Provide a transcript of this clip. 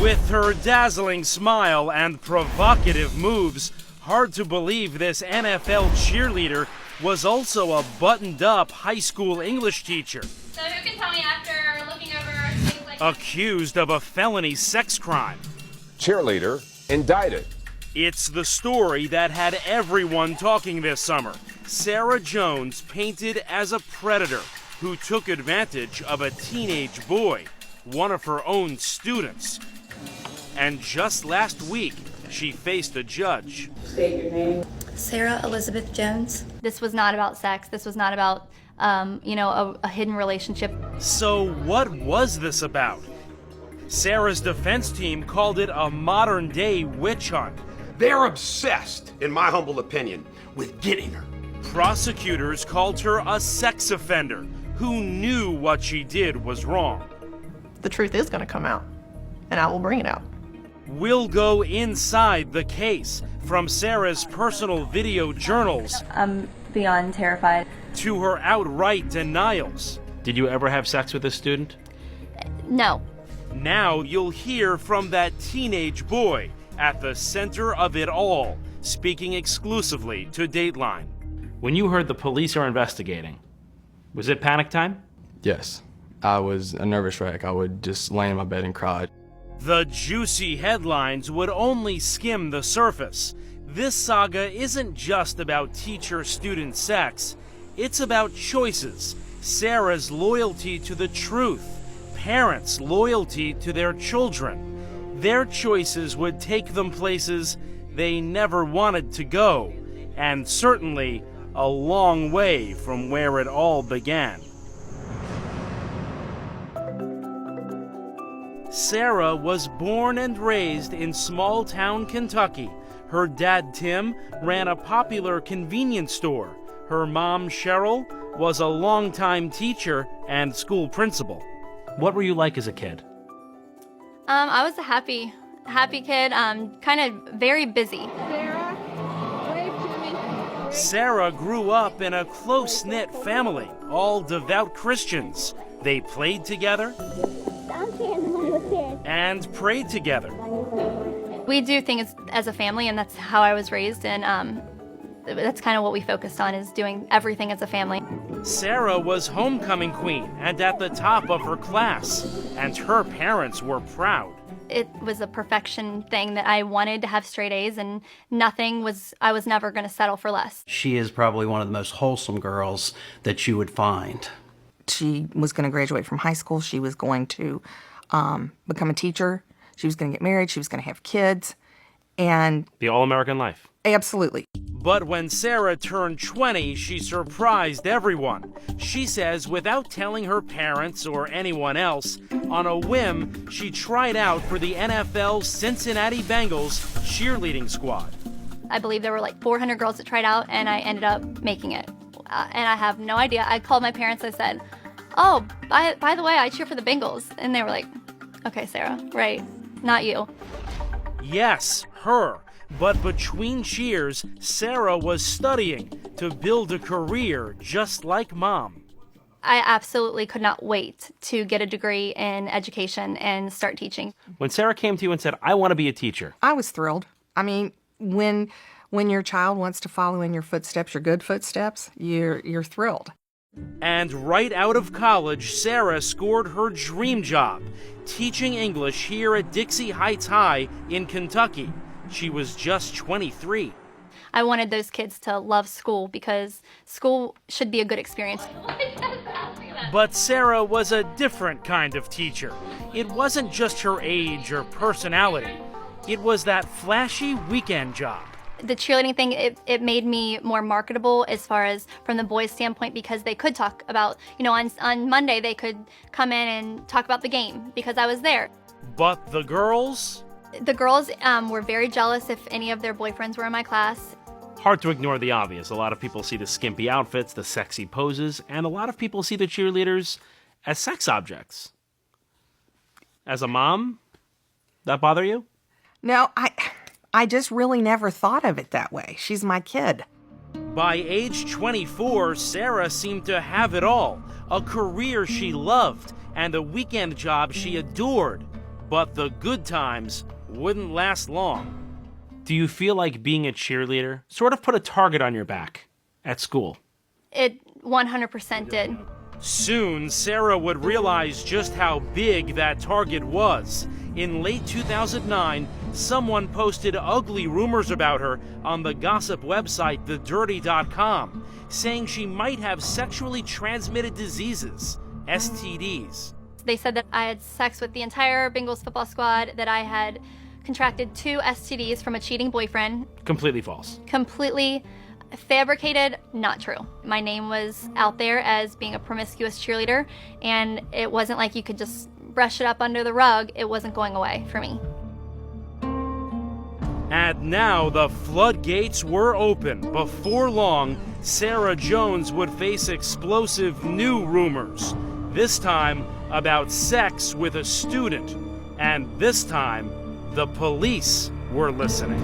With her dazzling smile and provocative moves, hard to believe this NFL cheerleader was also a buttoned-up high school English teacher. So who can tell me after looking over things like accused of a felony sex crime. Cheerleader indicted. It's the story that had everyone talking this summer. Sarah Jones painted as a predator who took advantage of a teenage boy, one of her own students. And just last week, she faced a judge. State your name. Sarah Elizabeth Jones. This was not about sex. This was not about, a hidden relationship. So what was this about? Sarah's defense team called it a modern-day witch hunt. They're obsessed, in my humble opinion, with getting her. Prosecutors called her a sex offender who knew what she did was wrong. The truth is going to come out, and I will bring it out. We'll go inside the case, from Sarah's personal video journals I'm beyond terrified. to her outright denials. Did you ever have sex with a student? No. Now you'll hear from that teenage boy at the center of it all, speaking exclusively to Dateline. When you heard the police are investigating, was it panic time? Yes. I was a nervous wreck. I would just lay in my bed and cry. The juicy headlines would only skim the surface. This saga isn't just about teacher-student sex. It's about choices, Sarah's loyalty to the truth, parents' loyalty to their children. Their choices would take them places they never wanted to go, and certainly a long way from where it all began. Sarah was born and raised in small-town Kentucky. Her dad, Tim, ran a popular convenience store. Her mom, Cheryl, was a longtime teacher and school principal. What were you like as a kid? I was a happy kid, kind of very busy. Sarah grew up in a close-knit family, all devout Christians. They played together and prayed together. We do things as a family, and that's how I was raised, and that's kind of what we focused on, is doing everything as a family. Sarah was homecoming queen and at the top of her class, and her parents were proud. It was a perfection thing that I wanted to have straight A's, and I was never going to settle for less. She is probably one of the most wholesome girls that you would find. She was going to graduate from high school. She was going to become a teacher. She was going to get married. She was going to have kids. And The all-American life. absolutely. But when Sarah turned 20, she surprised everyone. She says without telling her parents or anyone else, on a whim, she tried out for the NFL Cincinnati Bengals cheerleading squad. I believe there were like 400 girls that tried out, and I ended up making it. And I have no idea. I called my parents. I said, "Oh, by the way, I cheer for the Bengals." And they were like, "Okay, Sarah, right, not you." Yes, her. But between cheers, Sarah was studying to build a career just like Mom. I absolutely could not wait to get a degree in education and start teaching. When Sarah came to you and said, I want to be a teacher, I was thrilled. I mean, when your child wants to follow in your footsteps, your good footsteps, you're thrilled. And right out of college, Sarah scored her dream job, teaching English here at Dixie Heights High in Kentucky. She was just 23. I wanted those kids to love school because school should be a good experience. But Sarah was a different kind of teacher. It wasn't just her age or personality. It was that flashy weekend job. The cheerleading thing, it made me more marketable as far as from the boys' standpoint, because they could talk about, on Monday they could come in and talk about the game because I was there. But the girls? The girls were very jealous if any of their boyfriends were in my class. hard to ignore the obvious. A lot of people see the skimpy outfits, the sexy poses, and a lot of people see the cheerleaders as sex objects. As a mom, that bother you? No, I just really never thought of it that way. She's my kid. By age 24, Sarah seemed to have it all. A career she loved and a weekend job she adored. But the good times wouldn't last long. Do you feel like being a cheerleader sort of put a target on your back at school? It 100% did. Soon, Sarah would realize just how big that target was. In late 2009, someone posted ugly rumors about her on the gossip website TheDirty.com, saying she might have sexually transmitted diseases, STDs. They said that I had sex with the entire Bengals football squad, that I had contracted 2 STDs from a cheating boyfriend. Completely false. Completely fabricated, not true. My name was out there as being a promiscuous cheerleader, and it wasn't like you could just brush it up under the rug. It wasn't going away for me. And now the floodgates were open. Before long, Sarah Jones would face explosive new rumors. This time about sex with a student. And this time, the police were listening.